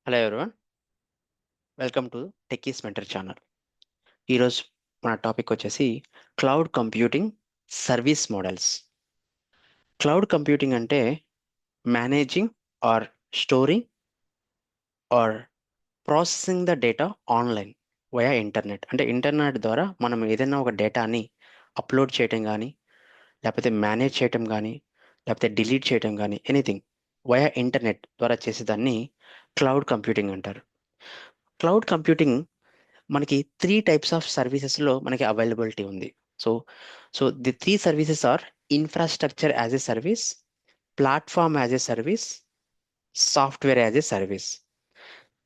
Hello everyone, welcome to techies mentor channel. ఈరోజు మన topic వచ్చేసి cloud computing service models. Cloud computing అంటే managing or storing or processing the data online via internet. అంటే internet ద్వారా మనం ఏదైనా ఒక డేటాని అప్లోడ్ చేయటం కానీ, లేకపోతే మేనేజ్ చేయటం కానీ, లేకపోతే డిలీట్ చేయటం కానీ, ఎనీథింగ్ వయా ఇంటర్నెట్ ద్వారా చేసేదాన్ని క్లౌడ్ కంప్యూటింగ్ అంటారు. క్లౌడ్ కంప్యూటింగ్ మనకి త్రీ టైప్స్ ఆఫ్ సర్వీసెస్లో మనకి అవైలబిలిటీ ఉంది. So so the three services are infrastructure as a service, platform as a service, software as a service.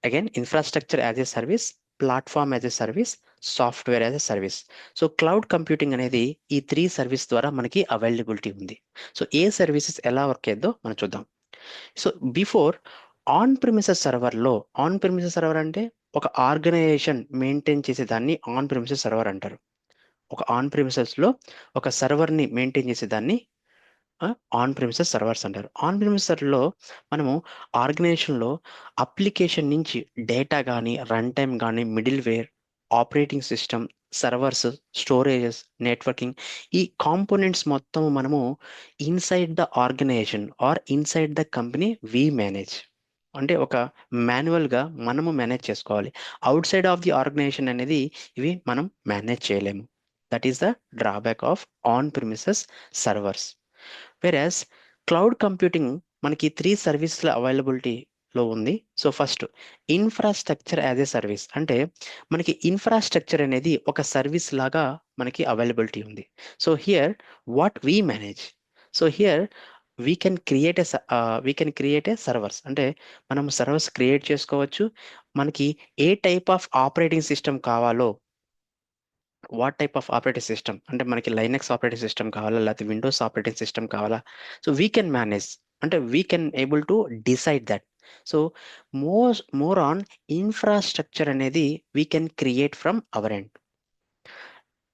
Again infrastructure as a service, platform as a service, software as a service. So cloud computing అనేది ఈ three service ద్వారా మనకి availability ఉంది. So ఏ services ఎలా work అయ్యేదో మనం చూద్దాం. So before on premises server అంటే ఒక ఆర్గనైజేషన్ మెయింటైన్ చేసే దాన్ని ఆన్ ప్రిమిసెస్ సర్వర్ అంటారు. ఒక ఆన్ ప్రిమిసెస్లో ఒక సర్వర్ని మెయింటైన్ చేసే దాన్ని ఆన్ ప్రిమిసెస్ సర్వర్స్ అంటారు. ఆన్ ప్రిమిసెస్లో మనము ఆర్గనైజేషన్లో అప్లికేషన్ నుంచి డేటా కానీ, రన్ టైమ్ కానీ, middleware, operating system, servers, storages, networking, ఈ కాంపోనెంట్స్ మొత్తం మనము inside the organisation or inside the company we manage. అంటే ఒక మాన్యువల్గా మనము మేనేజ్ చేసుకోవాలి. Outside of the organisation అనేది ఇవి మనం మేనేజ్ చేయలేము. That is the drawback of on premises servers. Versus cloud computing మనకి త్రీ సర్వీస్ల అవైలబిలిటీలో ఉంది. So first infrastructure as a service అంటే మనకి ఇన్ఫ్రాస్ట్రక్చర్ అనేది ఒక సర్వీస్ లాగా మనకి అవైలబిలిటీ ఉంది. So here what we manage. So here we can create a servers అంటే మనం సర్వర్స్ క్రియేట్ చేసుకోవచ్చు. మనకి ఏ టైప్ ఆఫ్ ఆపరేటింగ్ సిస్టమ్ కావాలో, what type of operating system అంటే మనకి లైనక్స్ ఆపరేటింగ్ సిస్టమ్ కావాలా, లేకపోతే విండోస్ ఆపరేటింగ్ సిస్టమ్ కావాలా, సో వీ కెన్ మేనేజ్, అంటే we can able to decide that. So more on infrastructure అనేది we can create from our end.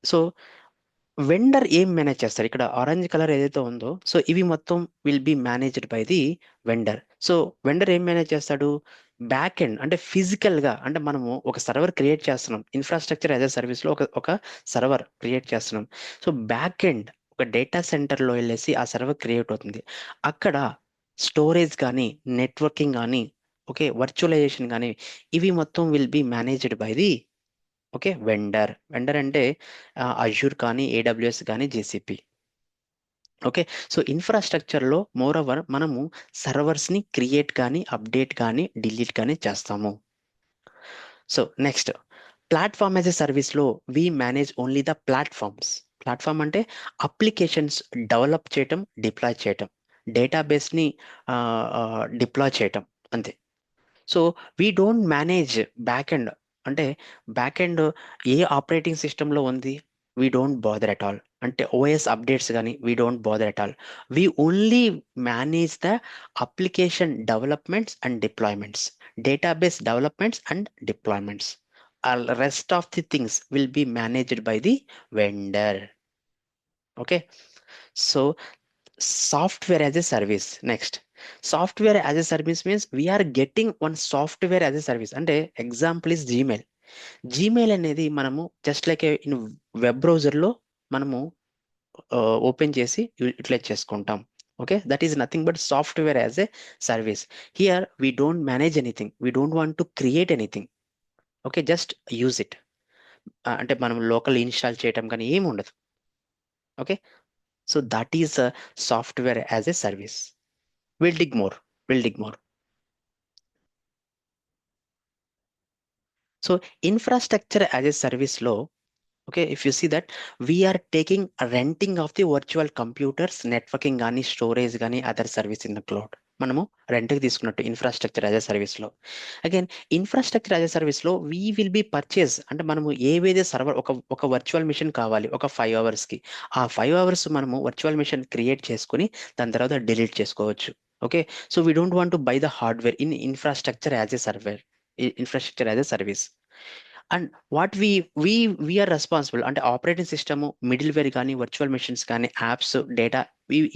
So vendor ఏం manage చేస్తారు, ఇక్కడ ఆరెంజ్ కలర్ ఏదైతే ఉందో, సో ఇవి మొత్తం will be managed by the vendor. So vendor ఏం మేనేజ్ చేస్తాడు, బ్యాక్ ఎండ్ అంటే ఫిజికల్ గా, అంటే మనము ఒక సర్వర్ క్రియేట్ చేస్తున్నాం, ఇన్ఫ్రాస్ట్రక్చర్ యాజ్ ఎ సర్వీస్ లో ఒక సర్వర్ క్రియేట్ చేస్తున్నాం. సో బ్యాక్ ఎండ్ ఒక డేటా సెంటర్ లో వెళ్ళేసి ఆ సర్వర్ క్రియేట్ అవుతుంది. అక్కడ స్టోరేజ్ కానీ, నెట్వర్కింగ్ కానీ, ఓకే, వర్చువలైజేషన్ కానీ, ఇవి మొత్తం will be managed by the okay vendor అంటే అజూర్ కానీ, ఏడబ్ల్యూఎస్ కానీ, జేసీపీ. ఓకే. సో ఇన్ఫ్రాస్ట్రక్చర్లో మోర్ ఓవర్ మనము సర్వర్స్ని క్రియేట్ కానీ, అప్డేట్ కానీ, డిలీట్ కానీ చేస్తాము. So next platform as a సర్వీస్లో we manage only the platforms. Platform అంటే అప్లికేషన్స్ డెవలప్ చేయటం, డిప్లాయ్ చేయటం, డేటాబేస్ని డిప్లాయ్ చేయటం, అంతే. So we don't manage back end. అంటే బ్యాక్ ఎండ్ ఏ ఆపరేటింగ్ సిస్టంలో ఉంది, we don't bother at all. అంటే ఓఎస్ అప్డేట్స్ కానీ we don't bother at all. We only manage the application developments and deployments, database developments and deployments. Rest of the things will be managed by the vendor. Okay. So software as a service. Next, software as a service means we are getting one software as a service. అంటే example is Gmail అనేది మనము just like in web బ్రౌజర్లో మనము open చేసి utilise చేసుకుంటాం. Okay, that is nothing but software as a service. Here we don't manage anything, we don't want to create anything. Okay, just use it. అంటే మనం local install చేయటం కానీ ఏమి ఉండదు. Okay, so that is software as a service. We'll dig more. We'll dig more. So infrastructure as a service law. Okay, if you see that we are taking a renting of the virtual computers, networking కానీ, storage కానీ, other service in the cloud. మనము రెంట్కి తీసుకున్నట్టు infrastructure as a సర్వీస్లో. Again infrastructure as a సర్వీస్లో we will be purchase. అంటే మనము ఏవేదే సర్వర్ ఒక వర్చువల్ మిషన్ కావాలి ఒక 5 అవర్స్కి, ఆ 5 అవర్స్ మనము వర్చువల్ మిషన్ క్రియేట్ చేసుకుని దాని తర్వాత డిలీట్ చేసుకోవచ్చు. Okay, so we don't want to buy the hardware in infrastructure as a server, infrastructure as a service. And what we are responsible అంటే ఆపరేటింగ్ సిస్టమ్, మిడిల్ వేర్ కానీ, virtual machines కానీ, apps, data,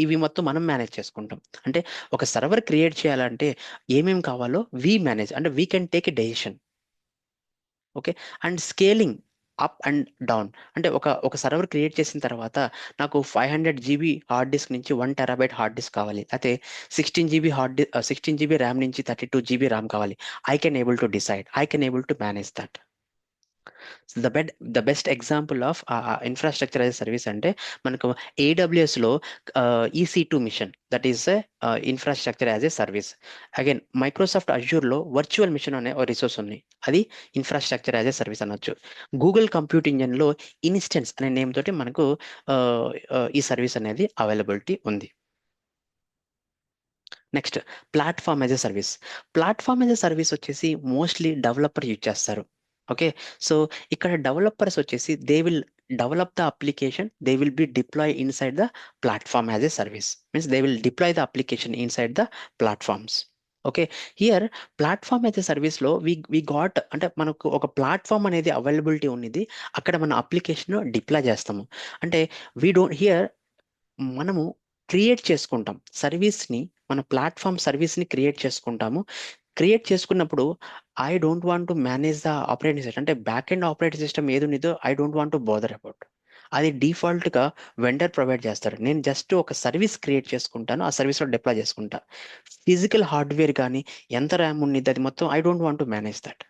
ఇవి మొత్తం మనం manage చేసుకుంటాం. అంటే ఒక server create చేయాలంటే ఏమేం కావాలో వి మేనేజ్, అంటే we can take a decision. Okay. And scaling up and down, అంటే ఒక సర్వర్ క్రియేట్ చేసిన తర్వాత నాకు 500 GB హార్డ్ డిస్క్ నుంచి 1 TB హార్డ్ డిస్క్ కావాలి, అయితే 16 GB ర్యామ్ నుంచి 32 GB ర్యామ్ కావాలి. I can able to decide, I can able to manage that. The best example of infrastructure as service అంటే మనకు ఏడబ్ల్యూఎస్లో EC2 machine, that is infrastructure as a service. Again Microsoft అజ్యూర్లో virtual machine అనే ఒక resource ఉంది, అది infrastructure as a service అనొచ్చు. Google compute ఇంజన్లో ఇన్స్టెన్స్ అనే నేమ్ తోటి మనకు ఈ సర్వీస్ అనేది అవైలబిలిటీ ఉంది. Next, platform as a service. Platform as a service వచ్చేసి మోస్ట్లీ డెవలపర్ యూజ్ చేస్తారు. ఓకే. సో ఇక్కడ డెవలపర్స్ వచ్చేసి they will develop the application, they will be deploy inside the platform as a service, means they will deploy the application inside the platforms. Okay. Here platform అయితే సర్వీస్లో we got, అంటే మనకు ఒక platform అనేది availability ఉన్నది, అక్కడ మన application deploy చేస్తాము. అంటే వీ డోంట్ హియర్ మనము క్రియేట్ చేసుకుంటాం సర్వీస్ని, మన ప్లాట్ఫామ్ సర్వీస్ని క్రియేట్ చేసుకుంటాము. క్రియేట్ చేసుకున్నప్పుడు I don't want to manage the operating system, అంటే బ్యాక్ ఎండ్ ఆపరేటింగ్ సిస్టమ్ ఏది ఉన్నదో I don't want to bother about. అది డిఫాల్ట్గా వెండర్ ప్రొవైడ్ చేస్తారు. నేను జస్ట్ ఒక సర్వీస్ క్రియేట్ చేసుకుంటాను, ఆ సర్వీస్లో డిప్లాయ్ చేసుకుంటా. ఫిజికల్ హార్డ్వేర్ కానీ ఎంత ర్యామ్ ఉన్నది అది మొత్తం I don't want to manage that.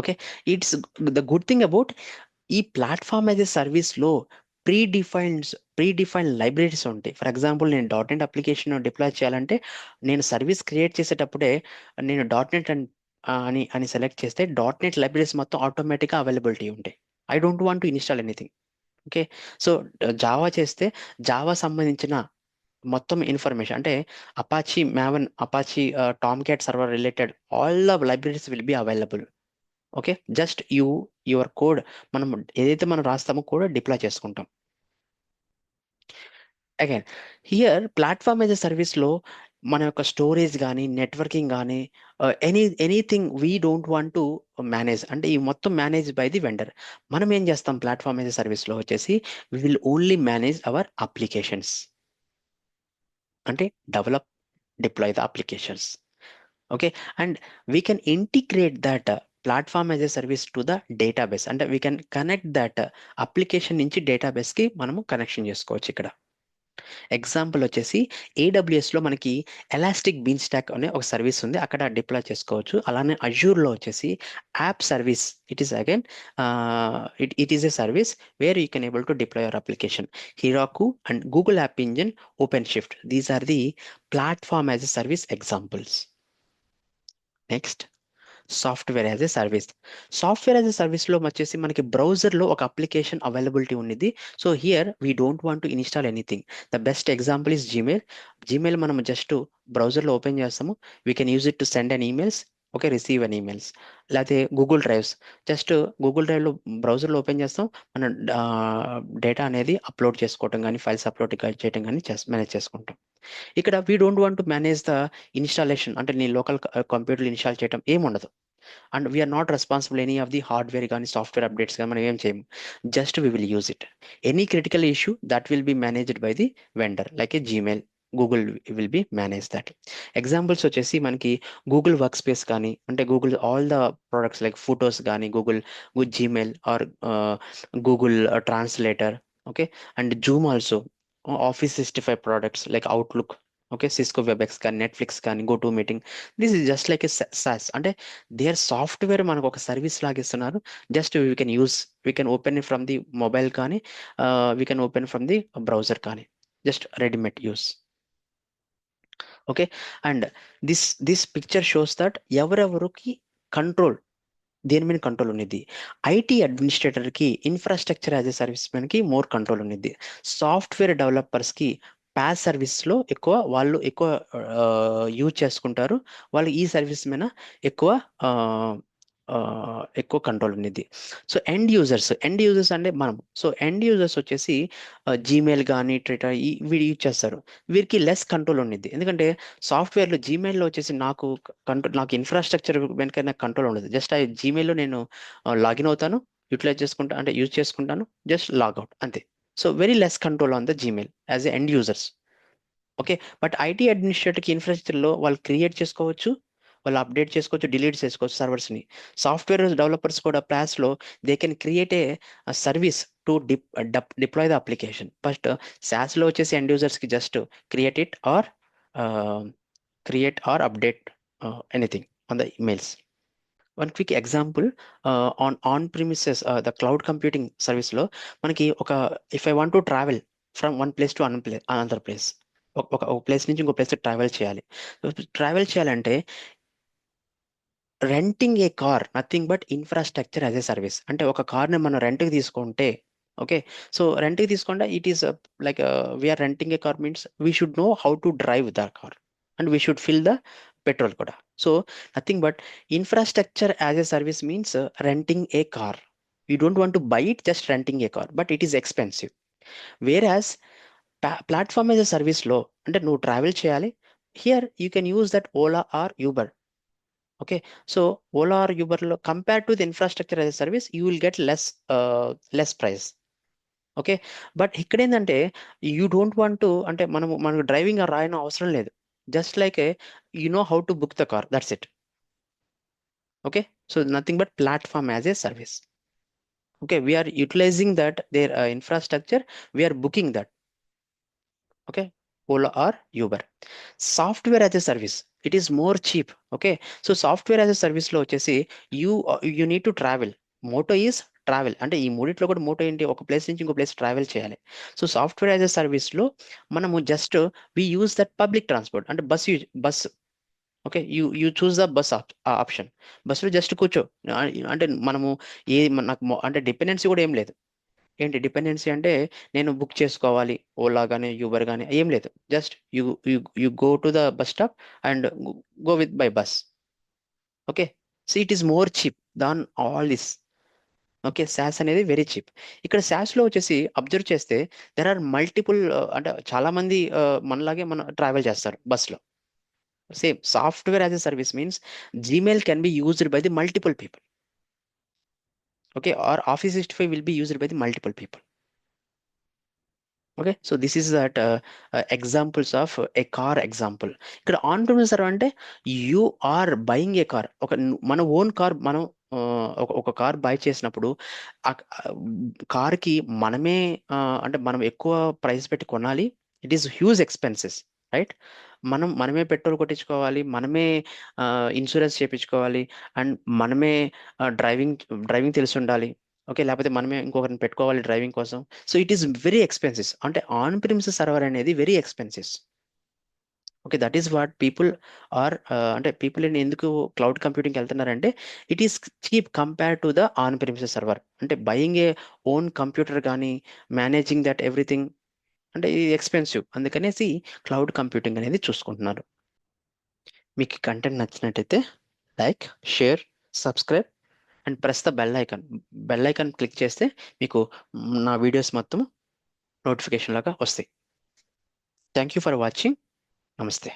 Okay. It's the good thing about ఈ ప్లాట్ఫామ్ యాజ్ ఎ సర్వీస్లో pre defined pre defined libraries ఉంటాయి. ఫర్ ఎగ్జాంపుల్ నేను .NET అప్లికేషన్ డిప్లాయ్ చేయాలంటే నేను సర్వీస్ క్రియేట్ చేసేటప్పుడే నేను .NET అని సెలెక్ట్ చేస్తే .NET లైబ్రరీస్ మొత్తం ఆటోమేటిక్గా అవైలబిలిటీ ఉంటాయి. I don't want to install anything. Okay. So Java చేస్తే జావా సంబంధించిన మొత్తం ఇన్ఫర్మేషన్, అంటే Apache Maven, Apache Tomcat server related all the libraries will be available. Okay. Just your code, మనం ఏదైతే మనం రాస్తామో కోడ్ డిప్లాయ్ చేసుకుంటాం. Again here platform as a సర్వీస్లో మన యొక్క స్టోరేజ్ కానీ నెట్వర్కింగ్ కానీ anything we don't want to manage, అంటే ఈ మొత్తం మేనేజ్ బై ది వెండర్. మనం ఏం చేస్తాం ప్లాట్ఫామ్ యాజ్ ఎ సర్వీస్లో వచ్చేసి we will only manage our applications, అంటే develop deploy the applications. Okay. And we can integrate that platform as a service to the database, అంటే వీ కెన్ connect that application నుంచి డేటాబేస్కి మనము కనెక్షన్ చేసుకోవచ్చు. ఇక్కడ ఎగ్జాంపుల్ వచ్చేసి ఏడబ్ల్యూఎస్లో మనకి ఎలాస్టిక్ బీన్ స్టాక్ అనే ఒక సర్వీస్ ఉంది, అక్కడ డిప్లాయ్ చేసుకోవచ్చు. అలానే అజూర్లో వచ్చేసి app service, it is again it is a service where you can able to deploy your application. Heroku and Google app engine, OpenShift, these are the platform as a service examples. Next, software as a service. Software as a సర్వీస్లో వచ్చేసి మనకి బ్రౌజర్లో ఒక application availability ఉన్నది. So here we don't want to install anything. The best example is Gmail. Gmail మనం just బ్రౌజర్లో open చేస్తాము, we can use it to send an emails, okay, receive an emails. లేకపోతే గూగుల్ డ్రైవ్స్, జస్ట్ గూగుల్ డ్రైవ్లో బ్రౌజర్లో open చేస్తాం, మనం data అనేది upload చేసుకోవటం కానీ ఫైల్స్ అప్లోడ్ చేయడం కానీ మేనేజ్ చేసుకుంటాం. ఇక్కడ we don't want to manage the installation, అంటే నీ లోకల్ కంప్యూటర్లు ఇన్స్టాల్ చేయడం ఏముండదు. And we are not responsible any of the hardware కానీ సాఫ్ట్వేర్ అప్డేట్స్ కానీ మనం ఏం చేయము, just we will use it. Any critical issue that will be managed by the vendor, like a Gmail, Google will be manage that. Examples వచ్చేసి మనకి Google workspace కానీ, అంటే Google all the products like photos కానీ Google Gmail or Google translator, okay. And Zoom also, office 65 products like Outlook, okay, Cisco Webex కానీ Netflix కానీ go to meeting, this is just like a SaaS, అంటే their software మనకు ఒక service లాగా ఇస్తున్నారు. Just we can use, we can open from the mobile కానీ we can open from the browser కానీ, just readymade use. Okay. And this picture shows that ఎవరెవరికి control, దేని మీద కంట్రోల్ ఉన్నది. ఐటీ అడ్మినిస్ట్రేటర్కి ఇన్ఫ్రాస్ట్రక్చర్ యాజ్ ఎ సర్వీస్ మెన్కి more control ఉన్నది. Software డెవలపర్స్కి ప్యాస్ సర్వీస్లో వాళ్ళు ఎక్కువ యూజ్ చేసుకుంటారు, వాళ్ళు ఈ సర్వీస్ మీద ఎక్కువ ఆ, ఆ, ఎక్కువ కంట్రోల్ ఉన్నది. సో ఎండ్ యూజర్స్ అంటే మనం, సో ఎండ్ యూజర్స్ వచ్చేసి జీమెయిల్ కానీ ట్విట్టర్ వీడు యూజ్ చేస్తారు, వీరికి లెస్ కంట్రోల్ ఉన్నది. ఎందుకంటే సాఫ్ట్వేర్లో జీమెయిల్లో వచ్చేసి నాకు ఇన్ఫ్రాస్ట్రక్చర్ వెనక నాకు కంట్రోల్ ఉండదు. జస్ట్ ఆ జీమెయిల్లో నేను లాగిన్ అవుతాను, యూటిలైజ్ చేసుకుంటా, అంటే యూజ్ చేసుకుంటాను, జస్ట్ లాగ్అవుట్ అంతే. So very less control on the Gmail as a end users. Okay, but IT అడ్మినిస్ట్రేటర్కి ఇన్ఫ్రాస్ట్రక్చర్లో వాళ్ళు క్రియేట్ చేసుకోవచ్చు, వాళ్ళు అప్డేట్ చేసుకోవచ్చు, డిలీట్ చేసుకోవచ్చు సర్వర్స్ని. సాఫ్ట్వేర్ డెవలపర్స్ కూడా ప్లాస్లో they can create a service to deploy the application. First SaaSలో వచ్చేసి ఎండ్ యూజర్స్కి just create it or update anything on the emails. One quick example, on premises the cloud computing సర్వీస్లో మనకి if I want to travel from one place to another place, ఒక place నుంచి ఇంకో place travel చేయాలి. Travel చేయాలంటే renting a car nothing but infrastructure as a service. అంటే ఒక కార్ని మనం రెంట్కి తీసుకుంటే, ఓకే, సో రెంట్కి తీసుకుంటే it is like we are renting a car means we should know how to drive the car and we should fill the petrol కూడా. So nothing but infrastructure as a service means renting a car. You don't want to buy it, just renting a car, but it is expensive. Whereas platform as a సర్వీస్లో అంటే నువ్వు travel చేయాలి, here you can use that Ola or Uber. Okay, so Ola or యూబర్లో compare to the infrastructure as a service you will get less price. Okay, but ఇక్కడ ఏంటంటే you don't want to, అంటే మనకు driving రాయడం అవసరం లేదు, just like you know how to book the car, that's it. Okay, so nothing but platform as a service. Okay, we are utilising that their infrastructure, we are booking that. Okay, Ola or Uber. Software as a service, it is more cheap. Okay, so software as a service లో వచ్చేసి you need to travel. Moto is travel, అంటే ఈ మూడిట్లో కూడా Moto ఏంటి, ఒక place నుంచి ఇంకో ప్లేస్ ట్రావెల్ చేయాలి. సో సాఫ్ట్వేర్ యాజ్ ఎ సర్వీస్లో మనము just we use that public transport, అంటే bus. Okay, you choose the bus option, బస్సులో జస్ట్ కూర్చో. అంటే మనము అంటే డిపెండెన్సీ కూడా ఏం లేదు. ఏంటి డిపెండెన్సీ అంటే నేను బుక్ చేసుకోవాలి ఓలా కానీ యూబర్ కానీ ఏం లేదు, just you go to the bus stop and go with by bus. Okay, so it is more cheap than all this. Okay, SaaS అనేది వెరీ చీప్. ఇక్కడ SaaSలో వచ్చేసి అబ్జర్వ్ చేస్తే దెర్ ఆర్ మల్టిపుల్, అంటే చాలా మంది మనలాగే ట్రావెల్ చేస్తారు బస్లో. Same software as a service means Gmail can be used by the multiple people. Okay, or Office 365 will be used by the multiple people. Okay, so this is that examples of a car example. ఇక్కడ on premise అంటే you are buying a car, మన own car మనం ఒక car by చేసినప్పుడు ఆ కార్కి మనమే అంటే మనం ఎక్కువ ప్రైస్ పెట్టి కొనాలి. It is huge expenses, right? మనమే పెట్రోల్ కొట్టించుకోవాలి, మనమే ఇన్సూరెన్స్ చేయించుకోవాలి, అండ్ మనమే డ్రైవింగ్ తెలిసి ఉండాలి. ఓకే, లేకపోతే మనమే ఇంకొకరిని పెట్టుకోవాలి డ్రైవింగ్ కోసం. So it is very expensive, అంటే ఆన్ ప్రిమిసెస్ సర్వర్ అనేది very expensive. Okay, that is what people are, అంటే పీపుల్ ఎందుకు క్లౌడ్ కంప్యూటింగ్కి వెళ్తున్నారంటే it is cheap compare to the on premises server. అంటే బయింగ్ ఏ ఓన్ కంప్యూటర్ కానీ managing that everything అంటే ఇది ఎక్స్పెన్సివ్, అందుకనేసి క్లౌడ్ కంప్యూటింగ్ అనేది చూసుకుంటున్నారు. మీకు కంటెంట్ నచ్చినట్టయితే like, share, subscribe and press the bell icon click చేస్తే మీకు నా వీడియోస్ మొత్తం నోటిఫికేషన్ లాగా వస్తాయి. Thank you for watching. నమస్తే.